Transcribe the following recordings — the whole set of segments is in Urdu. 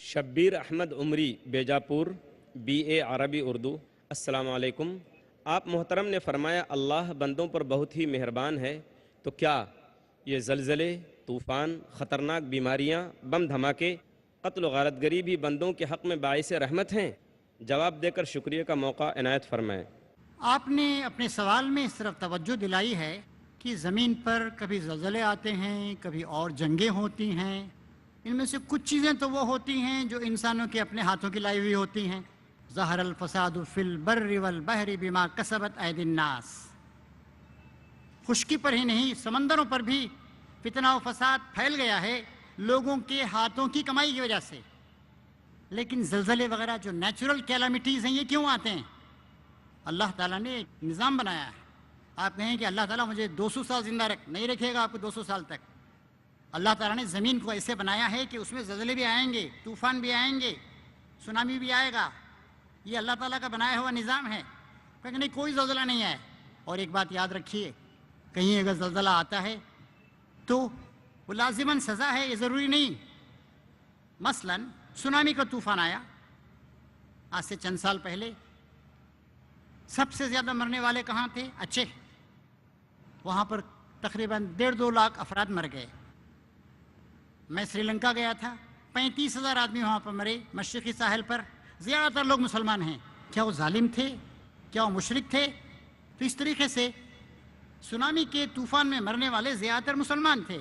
شبیر احمد عمری بیجاپور BA عربی اردو۔ السلام علیکم۔ آپ محترم نے فرمایا اللہ بندوں پر بہت ہی مہربان ہے، تو کیا یہ زلزلے، طوفان، خطرناک بیماریاں، بم دھماکے، قتل و غارت گری بھی بندوں کے حق میں باعث رحمت ہیں؟ جواب دے کر شکریہ کا موقع عنایت فرمائیں۔ آپ نے اپنے سوال میں اس طرف توجہ دلائی ہے کہ زمین پر کبھی زلزلے آتے ہیں، کبھی اور جنگیں ہوتی ہیں۔ ان میں سے کچھ چیزیں تو وہ ہوتی ہیں جو انسانوں کے اپنے ہاتھوں کی لائی ہوئی ہوتی ہیں۔ ظہر الفساد فی البر والبحر بما کسبت ایدی الناس۔ خشکی پر ہی نہیں، سمندروں پر بھی فتنہ و فساد پھیل گیا ہے لوگوں کے ہاتھوں کی کمائی کی وجہ سے۔ لیکن زلزلے وغیرہ جو نیچرل کیلامٹیز ہیں، یہ کیوں آتے ہیں؟ اللہ تعالیٰ نے ایک نظام بنایا ہے۔ آپ کہیں کہ اللہ تعالیٰ مجھے 200 سال زندہ نہیں رکھے گا آپ کو 200 سال تک۔ اللہ تعالیٰ نے زمین کو ایسے بنایا ہے کہ اس میں زلزلے بھی آئیں گے، طوفان بھی آئیں گے، سونامی بھی آئے گا۔ یہ اللہ تعالیٰ کا بنایا ہوا نظام ہے۔ کہ نہیں، کوئی زلزلہ نہیں آئے۔ اور ایک بات یاد رکھیے، کہیں اگر زلزلہ آتا ہے تو وہ لازماً سزا ہے، یہ ضروری نہیں۔ مثلاً سونامی کا طوفان آیا آج سے چند سال پہلے، سب سے زیادہ مرنے والے کہاں تھے؟ اچھے، وہاں پر تقریباً 1.5-2 لاکھ افراد مر گئے۔ میں سری لنکا گیا تھا، 35,000 آدمی وہاں پر مرے، مشرقی ساحل پر۔ زیادہ تر لوگ مسلمان ہیں۔ کیا وہ ظالم تھے؟ کیا وہ مشرک تھے؟ تو اس طریقے سے سونامی کے طوفان میں مرنے والے زیادہ تر مسلمان تھے،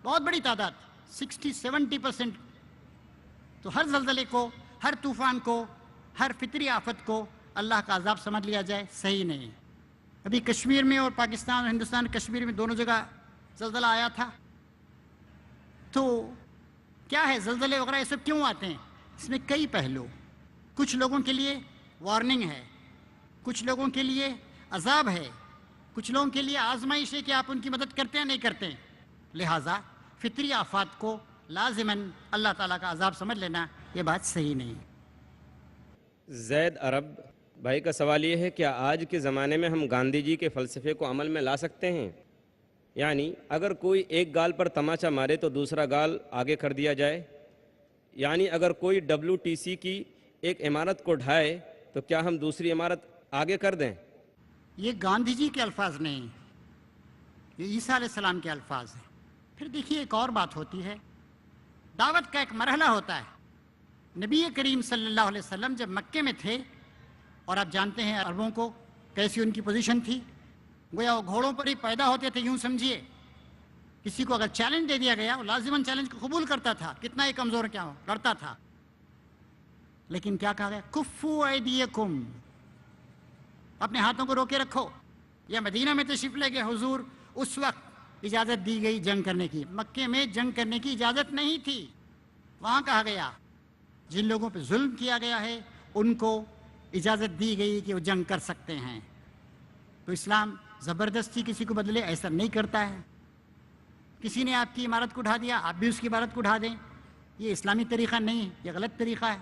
بہت بڑی تعداد، 60-70%۔ تو ہر زلزلے کو، ہر طوفان کو، ہر فطری آفت کو اللہ کا عذاب سمجھ لیا جائے، صحیح نہیں۔ ابھی کشمیر میں اور پاکستان اور ہندوستان کشمیر میں دونوں جگہ زلزلہ آیا تھا۔ تو کیا ہے زلزلے وغیرہ یہ سب کیوں آتے ہیں؟ اس میں کئی پہلو۔ کچھ لوگوں کے لیے وارننگ ہے، کچھ لوگوں کے لیے عذاب ہے، کچھ لوگوں کے لیے آزمائش ہے کہ آپ ان کی مدد کرتے ہیں نہیں کرتے ہیں۔ لہٰذا فطری آفات کو لازماً اللہ تعالیٰ کا عذاب سمجھ لینا، یہ بات صحیح نہیں۔ زید عرب بھائی کا سوال یہ ہے، کیا آج کے زمانے میں ہم گاندھی جی کے فلسفے کو عمل میں لا سکتے ہیں؟ یعنی اگر کوئی ایک گال پر تماچا مارے تو دوسرا گال آگے کر دیا جائے؟ یعنی اگر کوئی WTC کی ایک عمارت کو ڈھائے تو کیا ہم دوسری عمارت آگے کر دیں؟ یہ گاندھی جی کے الفاظ نہیں، یہ عیسیٰ علیہ السلام کے الفاظ ہیں۔ پھر دیکھیے ایک اور بات ہوتی ہے، دعوت کا ایک مرحلہ ہوتا ہے۔ نبی کریم صلی اللہ علیہ وسلم جب مکے میں تھے، اور آپ جانتے ہیں عربوں کو کیسی ان کی پوزیشن تھی، گویا وہ گھوڑوں پر ہی پیدا ہوتے تھے، یوں سمجھیے۔ کسی کو اگر چیلنج دے دیا گیا وہ لازماً چیلنج کو قبول کرتا تھا، کتنا ہی کمزور کیا ہو، کرتا تھا۔ لیکن کیا کہا گیا؟ کفو ایدیکم، اپنے ہاتھوں کو روکے رکھو۔ یا مدینہ میں تشریف لے گئے حضور، اس وقت اجازت دی گئی جنگ کرنے کی۔ مکے میں جنگ کرنے کی اجازت نہیں تھی۔ وہاں کہا گیا جن لوگوں پہ ظلم کیا گیا ہے ان کو اجازت دی گئی کہ وہ جنگ کر سکتے ہیں۔ تو اسلام زبردستی کسی کو بدلے ایسا نہیں کرتا ہے۔ کسی نے آپ کی عمارت کو اٹھا دیا، آپ بھی اس کی عمارت کو اٹھا دیں، یہ اسلامی طریقہ نہیں، یہ غلط طریقہ ہے۔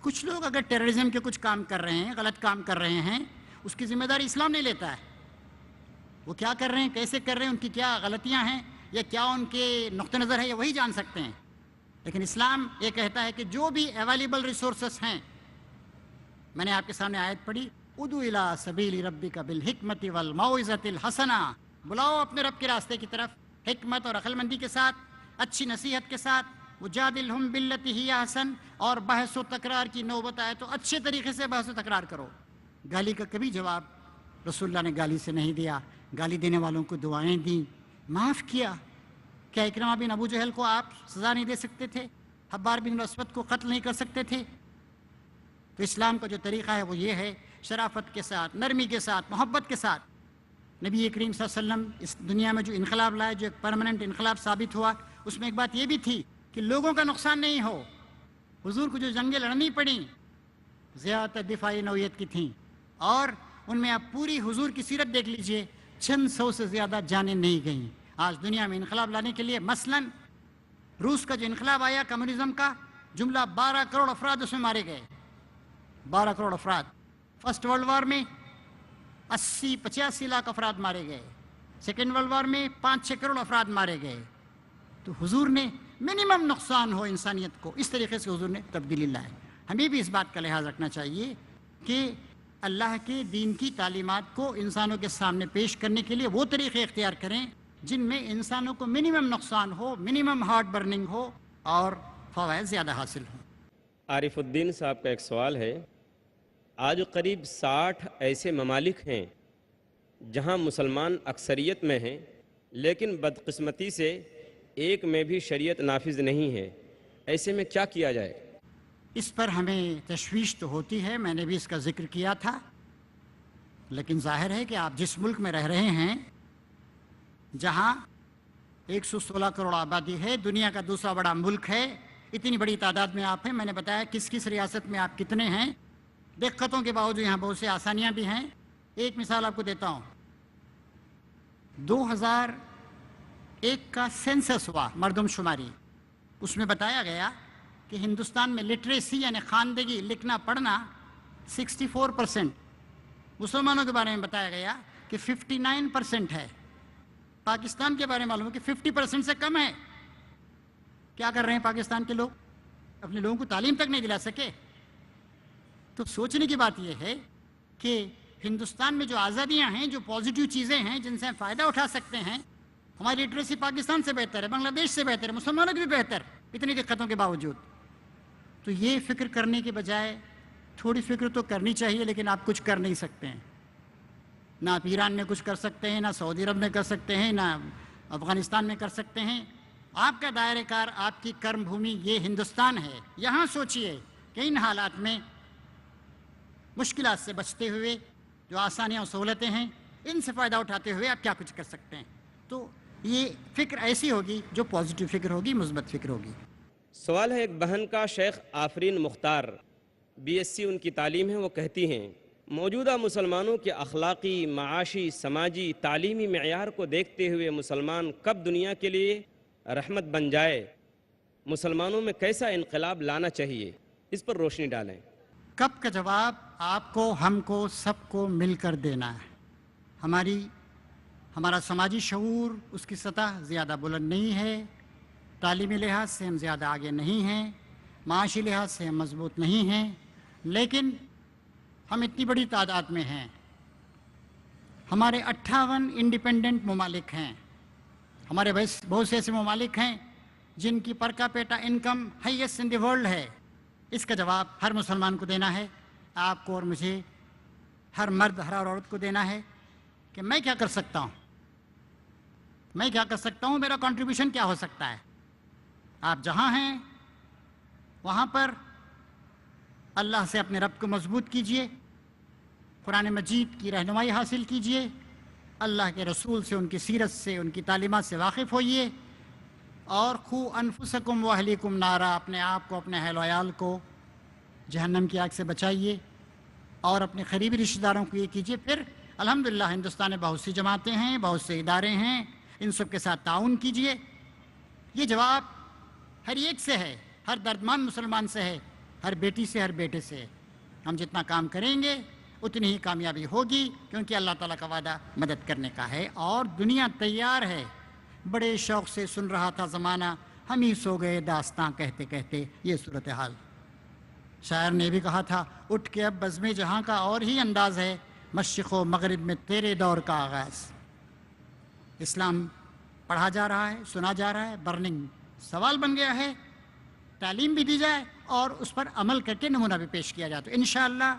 کچھ لوگ اگر ٹیررزم کے کچھ کام کر رہے ہیں، غلط کام کر رہے ہیں، اس کی ذمہ داری اسلام نہیں لیتا ہے۔ وہ کیا کر رہے ہیں، کیسے کر رہے ہیں، ان کی کیا غلطیاں ہیں یا کیا ان کے نقطہ نظر ہے، یہ وہی جان سکتے ہیں۔ لیکن اسلام یہ کہتا ہے کہ جو بھی اویلیبل ریسورسز ہیں، میں نے آپ کے سامنے آیت پڑھی، ادعو الی سبیل ربک بالحکمت والموعظۃ الحسنہ، بلاؤ اپنے رب کے راستے کی طرف حکمت اور عقل مندی کے ساتھ، اچھی نصیحت کے ساتھ، وجادلہم باللتی ہی احسن، اور بحث و تکرار کی نوبت آئے تو اچھے طریقے سے بحث و تکرار کرو۔ گالی کا کبھی جواب رسول اللہ نے گالی سے نہیں دیا، گالی دینے والوں کو دعائیں دیں، معاف کیا۔ کیا اکرمہ بن ابو جہل کو آپ سزا نہیں دے سکتے تھے؟ حبار بن الاسود کو قتل نہیں کر سکتے تھے؟ تو اسلام کا جو طریقہ ہے وہ یہ ہے، شرافت کے ساتھ، نرمی کے ساتھ، محبت کے ساتھ۔ نبی کریم صلی اللہ علیہ وسلم اس دنیا میں جو انقلاب لائے، جو ایک پرماننٹ انقلاب ثابت ہوا، اس میں ایک بات یہ بھی تھی کہ لوگوں کا نقصان نہیں ہو۔ حضور کو جو جنگیں لڑنی پڑیں زیادہ تر دفاعی نوعیت کی تھیں، اور ان میں آپ پوری حضور کی سیرت دیکھ لیجئے، چند سو سے زیادہ جانیں نہیں گئیں۔ آج دنیا میں انقلاب لانے کے لیے مثلاً روس کا جو انقلاب آیا کمیونزم کا، جملہ 12 کروڑ افراد اس میں مارے گئے، 12 کروڑ افراد۔ فرسٹ ورلڈ وار میں 80-85 لاکھ افراد مارے گئے، سیکنڈ ورلڈ وار میں 5-6 کروڑ افراد مارے گئے۔ تو حضور نے منیمم نقصان ہو انسانیت کو، اس طریقے سے حضور نے تبدیلی لائے۔ ہمیں بھی اس بات کا لحاظ رکھنا چاہیے کہ اللہ کے دین کی تعلیمات کو انسانوں کے سامنے پیش کرنے کے لیے وہ طریقے اختیار کریں جن میں انسانوں کو منیمم نقصان ہو، منیمم ہارٹ برننگ ہو اور فوائد زیادہ حاصل ہوں۔ عارف الدین صاحب کا ایک سوال ہے، آج قریب 60 ایسے ممالک ہیں جہاں مسلمان اکثریت میں ہیں، لیکن بدقسمتی سے ایک میں بھی شریعت نافذ نہیں ہے، ایسے میں کیا کیا جائے؟ اس پر ہمیں تشویش تو ہوتی ہے، میں نے بھی اس کا ذکر کیا تھا، لیکن ظاہر ہے کہ آپ جس ملک میں رہ رہے ہیں جہاں 116 کروڑ آبادی ہے، دنیا کا دوسرا بڑا ملک ہے، اتنی بڑی تعداد میں آپ ہیں، میں نے بتایا کس کس ریاست میں آپ کتنے ہیں، دقتوں کے باوجود یہاں بہت سے آسانیاں بھی ہیں۔ ایک مثال آپ کو دیتا ہوں، 2001 کا سینسس ہوا، مردم شماری، اس میں بتایا گیا کہ ہندوستان میں لٹریسی یعنی خواندگی لکھنا پڑھنا 64%، مسلمانوں کے بارے میں بتایا گیا کہ 59% ہے، پاکستان کے بارے میں معلوم ہے کہ 50% سے کم ہے۔ کیا کر رہے ہیں پاکستان کے لوگ؟ اپنے لوگوں کو تعلیم تک نہیں دلا سکے۔ تو سوچنے کی بات یہ ہے کہ ہندوستان میں جو آزادیاں ہیں، جو پازیٹیو چیزیں ہیں جن سے ہم فائدہ اٹھا سکتے ہیں، ہماری لٹریسی پاکستان سے بہتر ہے، بنگلہ دیش سے بہتر ہے، مسلمانوں کی بھی بہتر، اتنی دقتوں کے باوجود۔ تو یہ فکر کرنے کے بجائے تھوڑی فکر تو کرنی چاہیے، لیکن آپ کچھ کر نہیں سکتے ہیں، نہ آپ ایران میں کچھ کر سکتے ہیں، نہ سعودی عرب میں کر سکتے ہیں، نہ افغانستان میں کر سکتے ہیں۔ آپ کا دائرہ کار، آپ کی کرم بھومی یہ ہندوستان ہے۔ یہاں سوچئے کہ ان حالات میں مشکلات سے بچتے ہوئے جو آسانیاں اور سہولتیں ہیں ان سے فائدہ اٹھاتے ہوئے آپ کیا کچھ کر سکتے ہیں۔ تو یہ فکر ایسی ہوگی جو پازیٹیو فکر ہوگی، مثبت فکر ہوگی۔ سوال ہے ایک بہن کا، شیخ آفرین مختار، BSc ان کی تعلیم ہے، وہ کہتی ہیں موجودہ مسلمانوں کے اخلاقی، معاشی، سماجی، تعلیمی معیار کو دیکھتے ہوئے مسلمان کب دنیا کے لیے رحمت بن جائے؟ مسلمانوں میں کیسا انقلاب لانا چاہیے؟ اس پر روشنی ڈالیں۔ کب کا جواب آپ کو، ہم کو، سب کو مل کر دینا ہے۔ ہمارا سماجی شعور، اس کی سطح زیادہ بلند نہیں ہے، تعلیمی لحاظ سے ہم زیادہ آگے نہیں ہیں، معاشی لحاظ سے ہم مضبوط نہیں ہیں، لیکن ہم اتنی بڑی تعداد میں ہیں۔ ہمارے 58 انڈیپینڈنٹ ممالک ہیں، ہمارے بہت سے ایسے ممالک ہیں جن کی پر کیپیٹا انکم ہائیسٹ ان دی ورلڈ ہے۔ اس کا جواب ہر مسلمان کو دینا ہے، آپ کو اور مجھے، ہر مرد ہر عورت کو دینا ہے کہ میں کیا کر سکتا ہوں، میں کیا کر سکتا ہوں، میرا کنٹریبیوشن کیا ہو سکتا ہے۔ آپ جہاں ہیں وہاں پر اللہ سے اپنے رب کو مضبوط کیجئے، قرآن مجید کی رہنمائی حاصل کیجئے، اللہ کے رسول سے، ان کی سیرت سے، ان کی تعلیمات سے واقف ہوئیے، اور قو انفسکم و اہلیکم نارا، اپنے آپ کو، اپنے اہل و عیال کو جہنم کی آگ سے بچائیے، اور اپنے قریبی رشتہ داروں کو یہ کیجئے۔ پھر الحمدللہ ہندوستان میں بہت سی جماعتیں ہیں، بہت سے ادارے ہیں، ان سب کے ساتھ تعاون کیجئے۔ یہ جواب ہر ایک سے ہے، ہر دردمند مسلمان سے ہے، ہر بیٹی سے، ہر بیٹے سے۔ ہم جتنا کام کریں گے اتنی ہی کامیابی ہوگی، کیونکہ اللہ تعالیٰ کا وعدہ مدد کرنے کا ہے، اور دنیا تیار ہے۔ بڑے شوق سے سن رہا تھا زمانہ، ہم ہی سو گئے داستاں کہتے کہتے، یہ صورتحال۔ شاعر نے بھی کہا تھا، اٹھ کے اب بزم جہاں کا اور ہی انداز ہے، مشرق و مغرب میں تیرے دور کا آغاز۔ اسلام پڑھا جا رہا ہے، سنا جا رہا ہے، برننگ سوال بن گیا ہے، تعلیم بھی دی جائے اور اس پر عمل کر کے نمونہ بھی پیش کیا جائے، تو انشاءاللہ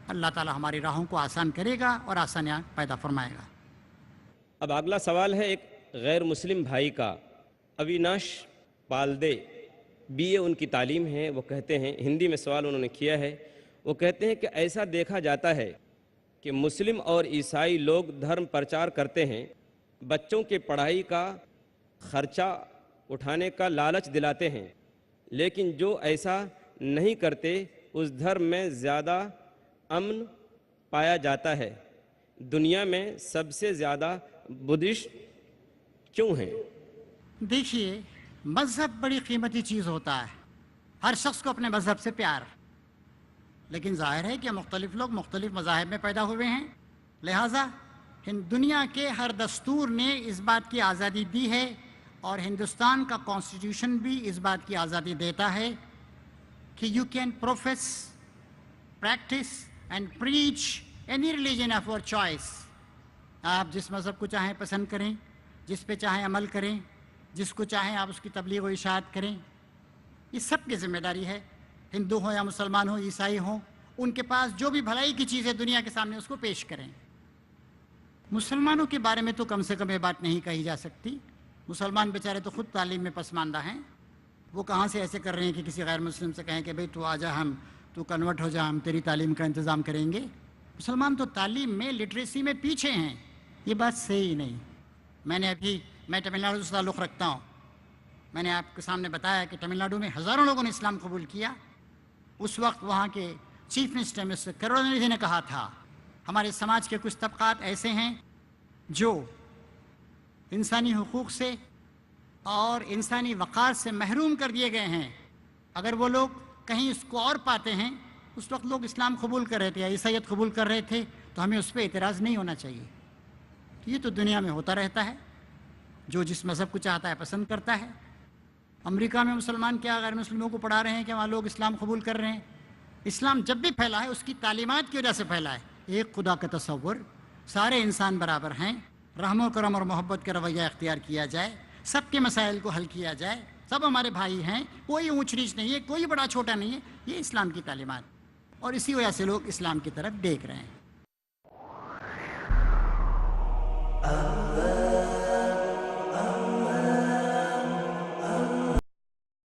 اللہ تعالی ہماری راہوں کو آسان کرے گا اور آسانیاں پیدا فرمائے گا۔ اب اگلا سوال ہے ایک غیر مسلم بھائی کا، اویناش پالدے، BA ان کی تعلیم ہے، وہ کہتے ہیں، ہندی میں سوال انہوں نے کیا ہے، وہ کہتے ہیں کہ ایسا دیکھا جاتا ہے کہ مسلم اور عیسائی لوگ دھرم پرچار کرتے ہیں، بچوں کے پڑھائی کا خرچہ اٹھانے کا لالچ دلاتے ہیں، لیکن جو ایسا نہیں کرتے اس دھرم میں زیادہ امن پایا جاتا ہے۔ دنیا میں سب سے زیادہ بدھسٹ کیوں ہیں؟ دیکھیے، مذہب بڑی قیمتی چیز ہوتا ہے، ہر شخص کو اپنے مذہب سے پیار، لیکن ظاہر ہے کہ مختلف لوگ مختلف مذاہب میں پیدا ہوئے ہیں، لہٰذا دنیا کے ہر دستور نے اس بات کی آزادی دی ہے اور ہندوستان کا کانسٹیٹیوشن بھی اس بات کی آزادی دیتا ہے کہ you can profess practice and preach any religion of your choice. آپ جس مذہب کو چاہیں پسند کریں, جس پہ چاہیں عمل کریں, جس کو چاہیں آپ اس کی تبلیغ و اشاعت کریں. یہ سب کی ذمہ داری ہے, ہندو ہوں یا مسلمان ہوں, عیسائی ہوں, ان کے پاس جو بھی بھلائی کی چیز ہے دنیا کے سامنے اس کو پیش کریں. مسلمانوں کے بارے میں تو کم سے کم یہ بات نہیں کہی جا سکتی. مسلمان بیچارے تو خود تعلیم میں پسماندہ ہیں. وہ کہاں سے ایسے کر رہے ہیں کہ کسی غیر مسلم سے کہیں کہ بھئی تو آ جا, تو کنورٹ ہو جا, ہم تیری تعلیم کا انتظام کریں گے. مسلمان تو تعلیم میں, لٹریسی میں پیچھے ہیں. یہ بات صحیح نہیں. میں تمل ناڈو سے تعلق رکھتا ہوں. میں نے آپ کے سامنے بتایا کہ تمل ناڈو میں ہزاروں لوگوں نے اسلام قبول کیا. اس وقت وہاں کے چیف منسٹر مسٹر کروناندھی نے کہا تھا ہمارے سماج کے کچھ طبقات ایسے ہیں جو انسانی حقوق سے اور انسانی وقار سے محروم کر دیے گئے ہیں. اگر وہ لوگ کہیں اس کو اور پاتے ہیں, اس وقت لوگ اسلام قبول کر رہے تھے یا عیسائیت قبول کر رہے تھے, تو ہمیں اس پہ اعتراض نہیں ہونا چاہیے. یہ تو دنیا میں ہوتا رہتا ہے. جو جس مذہب کو چاہتا ہے پسند کرتا ہے. امریکہ میں مسلمان کیا غیر مسلموں کو پڑھا رہے ہیں کہ وہاں لوگ اسلام قبول کر رہے ہیں. اسلام جب بھی پھیلا ہے اس کی تعلیمات کی وجہ سے پھیلا ہے. ایک خدا کا تصور, سارے انسان برابر ہیں, رحم و کرم اور محبت کا رویہ اختیار کیا جائے, سب کے مسائل کو حل کیا جائے, سب ہمارے بھائی ہیں, کوئی اونچ نیچ نہیں ہے, کوئی بڑا چھوٹا نہیں ہے. یہ اسلام کی تعلیمات, اور اسی وجہ سے لوگ اسلام کی طرف دیکھ رہے ہیں.